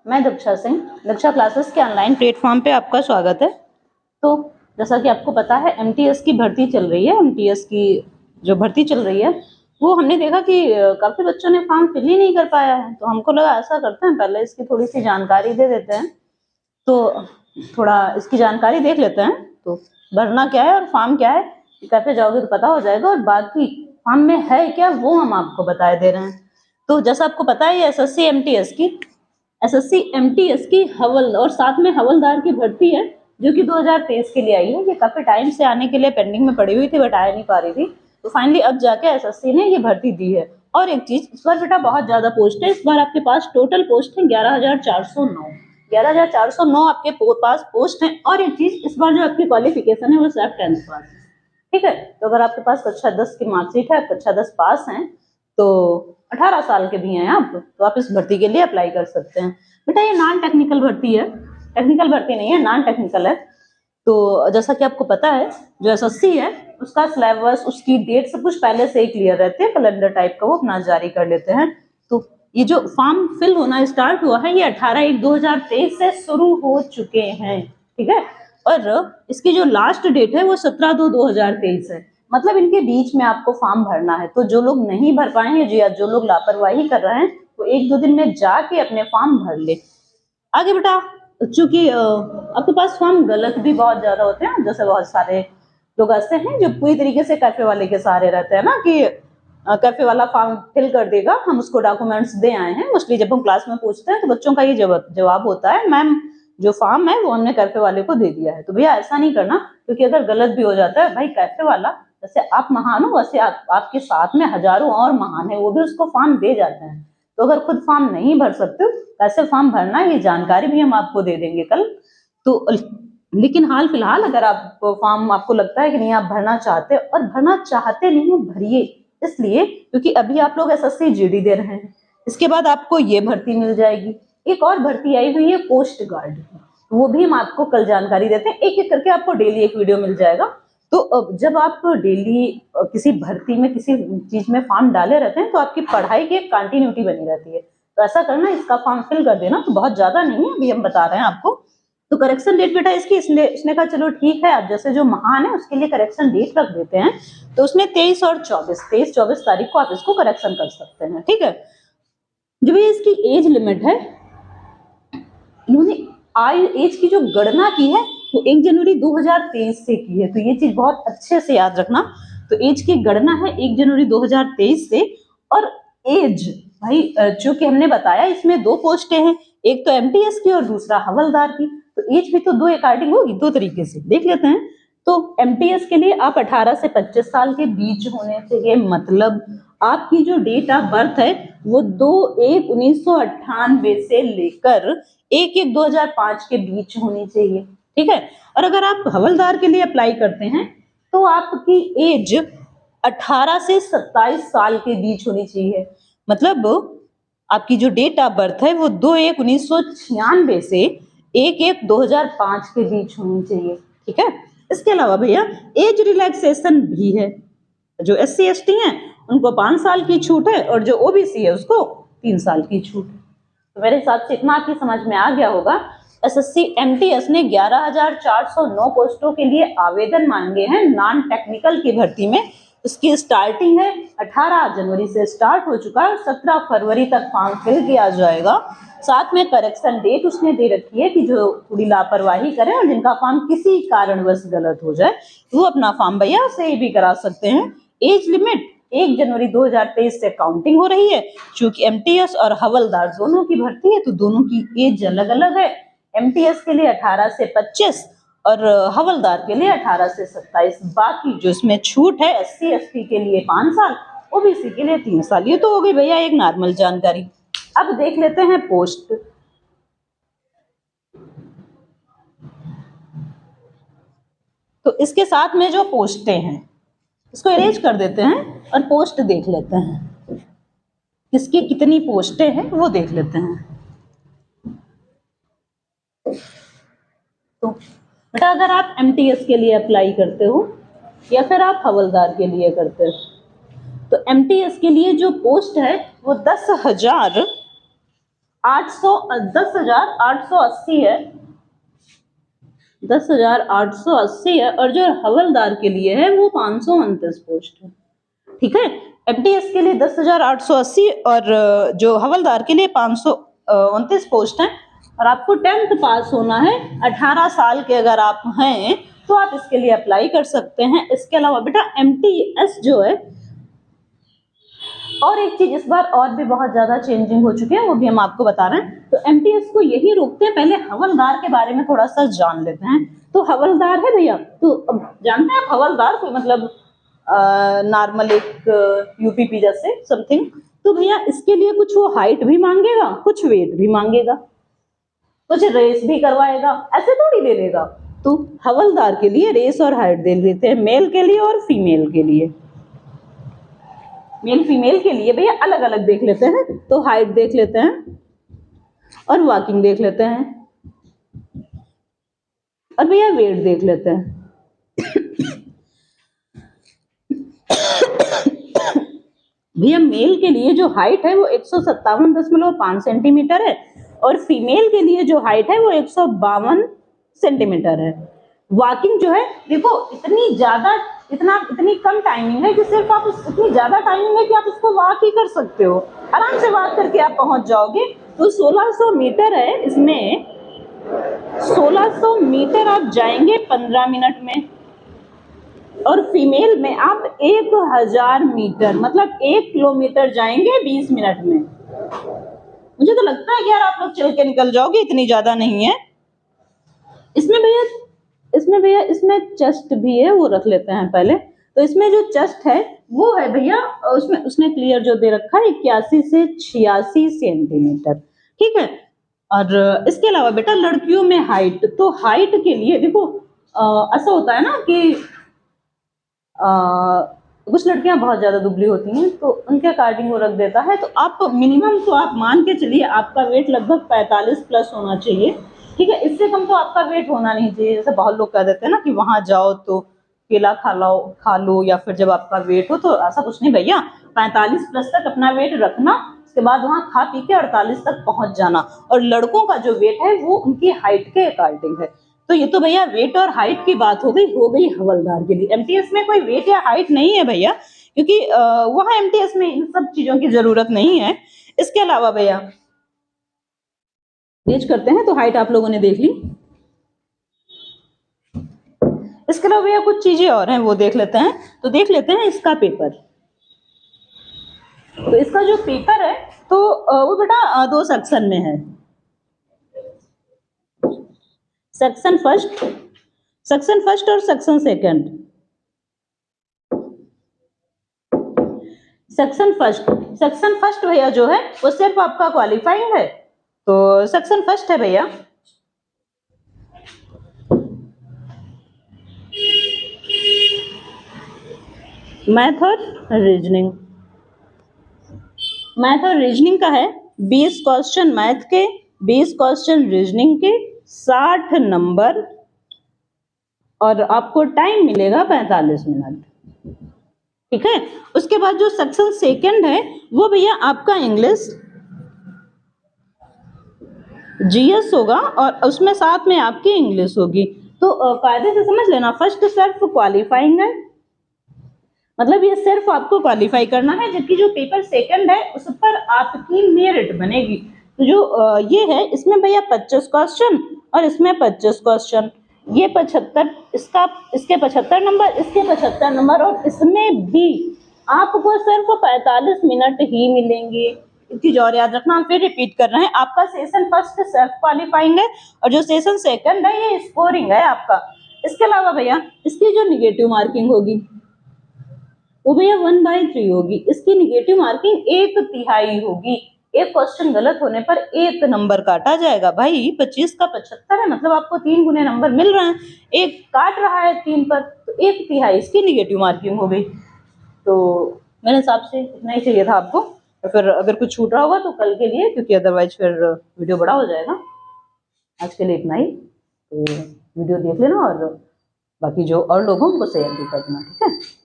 मैं दीक्षा सिंह, दीक्षा क्लासेस के online platform पे आपका स्वागत है। तो जैसा कि आपको पता है एमटीएस की भर्ती चल रही है। एमटीएस की जो भर्ती चल रही है वो हमने देखा कि काफ़ी बच्चों ने फॉर्म फिल ही नहीं कर पाया है। तो हमको लगा ऐसा करते हैं, पहले इसकी थोड़ी सी जानकारी दे देते हैं। तो थोड़ा इसकी जानकारी देख लेते हैं। तो भरना क्या है और फॉर्म क्या है, कैफे जाओगे तो पता हो जाएगा, और बाकी फॉर्म में है क्या वो हम आपको बता दे रहे हैं। तो जैसा आपको पता है ये एसएससी एमटीएस की हवल और साथ में हवलदार की भर्ती है, जो कि 2023 के लिए आई है। ये काफी टाइम से आने के लिए पेंडिंग में पड़ी हुई थी, बट आ नहीं पा रही थी। तो फाइनली अब जाके एसएससी ने ये भर्ती दी है। और एक चीज, इस बार बेटा बहुत ज्यादा पोस्ट है। इस बार आपके पास टोटल पोस्ट है 11,409 आपके पास पोस्ट है। और एक चीज, इस बार जो आपकी क्वालिफिकेशन है वो सिर्फ 10th पास है, ठीक है। तो अगर आपके पास कक्षा 10 की मार्कशीट है, कक्षा 10 पास हैं, तो 18 साल के भी हैं आप, तो आप इस भर्ती के लिए अप्लाई कर सकते हैं। बेटा ये नॉन टेक्निकल भर्ती है, टेक्निकल भर्ती नहीं है, नॉन टेक्निकल है। तो जैसा कि आपको पता है जो एसएससी है उसका सिलेबस, उसकी डेट सब कुछ पहले से ही क्लियर रहती है, कैलेंडर टाइप का वो अपना जारी कर लेते हैं। तो ये जो फॉर्म फिल होना स्टार्ट हुआ है ये 18/1/2023 से शुरू हो चुके हैं, ठीक है। और इसकी जो लास्ट डेट है वो 17/2/2023 है। मतलब इनके बीच में आपको फॉर्म भरना है। तो जो लोग नहीं भर पाए हैं या जो लोग लापरवाही कर रहे हैं वो 1-2 दिन में जाके अपने फॉर्म भर ले। आगे बेटा, चूंकि आपके पास फॉर्म गलत भी बहुत ज्यादा होते हैं, जैसे बहुत सारे लोग ऐसे हैं जो पूरी तरीके से कैफे वाले के सहारे रहते हैं ना, कि कैफे वाला फॉर्म फिल कर देगा, हम उसको डॉक्यूमेंट्स दे आए हैं। मोस्टली जब हम क्लास में पूछते हैं तो बच्चों का ये जवाब होता है, मैम जो फॉर्म है वो हमने कैफे वाले को दे दिया है। तो भैया ऐसा नहीं करना, क्योंकि अगर गलत भी हो जाता है, भाई कैफे वाला जैसे आप महान हो वैसे आपके साथ में हजारों और महान है, वो भी उसको फॉर्म दे जाते हैं। तो अगर खुद फॉर्म नहीं भर सकते हो कैसे फॉर्म भरना, ये जानकारी भी हम आपको दे देंगे कल। तो लेकिन हाल फिलहाल अगर आप फॉर्म आपको लगता है कि नहीं आप भरना चाहते, और भरना चाहते नहीं भरिए, इसलिए क्योंकि अभी आप लोग एसएससी जीडी दे रहे हैं, इसके बाद आपको ये भर्ती मिल जाएगी। एक और भर्ती आई हुई है पोस्ट गार्ड की, वो भी हम आपको कल जानकारी देते हैं। एक एक करके आपको डेली एक वीडियो मिल जाएगा। तो जब आप डेली किसी भर्ती में किसी चीज में फॉर्म डाले रहते हैं तो आपकी पढ़ाई की एक कंटिन्यूटी बनी रहती है। तो ऐसा करना, इसका फॉर्म फिल कर देना। तो बहुत ज्यादा नहीं है, अभी हम बता रहे हैं आपको। तो करेक्शन डेट बेटा इसकी इसने कहा चलो ठीक है, आप जैसे जो महान है उसके लिए करेक्शन डेट रख देते हैं। तो उसने 23 और 24 तारीख को आप इसको करेक्शन कर सकते हैं, ठीक है। जो भी इसकी एज लिमिट है, इन्होंने एज की जो गणना की है वो 1 जनवरी 2023 से की है। तो ये चीज बहुत अच्छे से याद रखना। तो एज की गणना है 1 जनवरी 2023 से। और एज भाई चूंकि हमने बताया इसमें 2 पोस्टें हैं, एक तो एमटीएस की और दूसरा हवलदार की। तो एज भी तो 2 अकॉर्डिंग होगी, 2 तरीके से देख लेते हैं। तो एमटीएस के लिए आप 18 से 25 साल के बीच होने चाहिए। मतलब आपकी जो डेट ऑफ बर्थ है वो 2/1/1998 से लेकर 1/1/2005 के बीच होनी चाहिए, ठीक है। और अगर आप हवलदार के लिए अप्लाई करते हैं तो आपकी एज 18 से 27 साल के बीच होनी चाहिए। मतलब आपकी जो डेट ऑफ बर्थ है वो 2/1/1996 से 1/1/2005 के बीच होनी चाहिए, ठीक है। इसके अलावा भैया एज रिलैक्सेशन भी है। जो SC ST हैं उनको 5 साल की छूट है, और जो OBC है उसको 3 साल की छूट है। तो मेरे हिसाब से इतना आपकी समझ में आ गया होगा। एसएससी एमटीएस ने 11,409 पोस्टों के लिए आवेदन मांगे हैं नॉन टेक्निकल की भर्ती में। इसकी स्टार्टिंग है 18 जनवरी से स्टार्ट हो चुका है, 17 फरवरी तक फॉर्म फिल किया जाएगा। साथ में करेक्शन डेट उसने दे रखी है कि जो थोड़ी लापरवाही करें और जिनका फॉर्म किसी कारणवश गलत हो जाए वो अपना फॉर्म भैया से भी करा सकते हैं। एज लिमिट 1 जनवरी 2023 से काउंटिंग हो रही है। चूंकि एमटीएस और हवलदार दोनों की भर्ती है तो दोनों की एज अलग अलग है। एमटीएस के लिए 18 से 25 और हवलदार के लिए 18 से 27। बाकी जो इसमें छूट है SC ST के लिए 5 साल, OBC के लिए 3 साल। ये तो हो गई भैया एक नॉर्मल जानकारी। अब देख लेते हैं पोस्ट। तो इसके साथ में जो पोस्टें हैं इसको इरेज कर देते हैं और पोस्ट देख लेते हैं, किसकी कितनी पोस्टें हैं वो देख लेते हैं। तो बेटा अगर आप एमटीएस के लिए अप्लाई करते हो या फिर आप हवलदार के लिए करते हो, तो एमटीएस के लिए जो पोस्ट है वो 10,000 10,880 है, 10,880 है, और जो हवलदार के लिए है वो 529 पोस्ट है। ठीक है, एमटीएस के लिए 10,880 और जो हवलदार के लिए 529 पोस्ट है। और आपको 10th पास होना है, 18 साल के अगर आप हैं तो आप इसके लिए अप्लाई कर सकते हैं। इसके अलावा बेटा एमटीएस जो है, और एक चीज इस बार और भी बहुत ज्यादा चेंजिंग हो चुकी है, वो भी हम आपको बता रहे हैं। तो एमटीएस को यही रोकते हैं, पहले हवलदार के बारे में थोड़ा सा जान लेते हैं। तो हवलदार है भैया, तो अब जानते हैं आप हवलदार कोई मतलब नॉर्मल एक यूपीपी जैसे समथिंग। तो भैया इसके लिए कुछ वो हाइट भी मांगेगा, कुछ वेट भी मांगेगा, कुछ रेस भी करवाएगा, ऐसे थोड़ी ले लेगा। तो हवलदार के लिए रेस और हाइट दे देते हैं, मेल के लिए और फीमेल के लिए। मेल फीमेल के लिए भैया अलग अलग देख लेते हैं। तो हाइट देख लेते हैं और वॉकिंग देख लेते हैं, और भैया वेट देख लेते हैं। भैया मेल के लिए जो हाइट है वो 157.5 सेंटीमीटर है, और फीमेल के लिए जो हाइट है वो 152 सेंटीमीटर है। वॉकिंग जो है देखो इतनी कम टाइमिंग है कि सिर्फ आप इतनी ज्यादा टाइमिंग है कि आप उसको वॉक ही कर सकते हो, आराम से वॉक करके आप पहुंच जाओगे। तो 1600 मीटर है, इसमें 1600 मीटर आप जाएंगे 15 मिनट में, और फीमेल में आप 1000 मीटर मतलब 1 किलोमीटर जाएंगे 20 मिनट में। मुझे तो लगता है कि यार आप लोग चल के निकल जाओगे, इतनी ज्यादा नहीं है। इसमें भैया इसमें चेस्ट भी है, वो रख लेते हैं पहले। तो इसमें जो चेस्ट है वो है भैया, उसमें उसने क्लियर जो दे रखा है 81 से 86 सेंटीमीटर। ठीक है, और इसके अलावा बेटा लड़कियों में हाइट, तो हाइट के लिए देखो ऐसा होता है ना कि कुछ लड़कियां बहुत ज्यादा दुबली होती हैं, तो उनके अकॉर्डिंग वो रख देता है। तो आप मिनिमम तो आप मान के चलिए आपका वेट लगभग 45 प्लस होना चाहिए। ठीक है, इससे कम तो आपका वेट होना नहीं चाहिए। जैसे बहुत लोग कह देते हैं ना कि वहां जाओ तो केला खा लो, या फिर जब आपका वेट हो, तो ऐसा कुछ नहीं भैया। 45 प्लस तक अपना वेट रखना, उसके बाद वहां खा पी के 48 तक पहुंच जाना। और लड़कों का जो वेट है वो उनकी हाइट के अकॉर्डिंग है। तो ये तो भैया वेट और हाइट की बात हो गई हवलदार के लिए। एमटीएस में कोई वेट या हाइट नहीं है भैया, क्योंकि वहां एमटीएस में इन सब चीजों की जरूरत नहीं है। इसके अलावा भैया पेज करते हैं, तो हाइट आप लोगों ने देख ली। इसके अलावा भैया कुछ चीजें और हैं, वो देख लेते हैं। तो देख लेते हैं इसका पेपर। तो इसका जो पेपर है तो वो बेटा 2 सेक्शन में है। सेक्शन फर्स्ट और सेक्शन सेकंड। सेक्शन फर्स्ट भैया जो है वो सिर्फ आपका क्वालिफाइंग है। तो सेक्शन फर्स्ट है भैया, मैथ और रीजनिंग का है। 20 क्वेश्चन मैथ के, 20 क्वेश्चन रीजनिंग के, 60 नंबर, और आपको टाइम मिलेगा 45 मिनट। ठीक है, उसके बाद जो सेक्शन सेकंड है वो भैया आपका इंग्लिश, जीएस होगा, और उसमें साथ में आपकी इंग्लिश होगी। तो कायदे से समझ लेना, फर्स्ट सिर्फ क्वालिफाइंग है, मतलब ये सिर्फ आपको क्वालिफाई करना है, जबकि जो पेपर सेकंड है उस पर आपकी मेरिट बनेगी। तो जो ये है इसमें भैया 25 क्वेश्चन और इसमें 25 क्वेश्चन, ये 75, इसके 75 नंबर, इसके 75 नंबर, और इसमें भी आपको सिर्फ 45 मिनट ही मिलेंगे। एक चीज और याद रखना, हम फिर रिपीट कर रहे हैं, आपका सेशन फर्स्ट सेल्फ क्वालिफाइंग है और जो सेशन सेकंड है ये स्कोरिंग है आपका। इसके अलावा भैया इसकी जो निगेटिव मार्किंग होगी वो भैया 1/3 होगी। इसकी निगेटिव मार्किंग 1/3 होगी। एक क्वेश्चन गलत होने पर 1 नंबर काटा जाएगा। भाई 25 का 75 है, मतलब आपको 3 गुने नंबर मिल रहे हैं, एक काट रहा है 3 पर, तो 1/3 इसकी निगेटिव मार्किंग हो गई। तो मेरे हिसाब से इतना ही चाहिए था आपको, तो फिर अगर कुछ छूट रहा होगा तो कल के लिए, क्योंकि अदरवाइज फिर वीडियो बड़ा हो जाएगा। आज के लिए इतना ही, तो वीडियो देख लेना और बाकी जो और लोग हों उनको शेयर भी कर देना। ठीक है।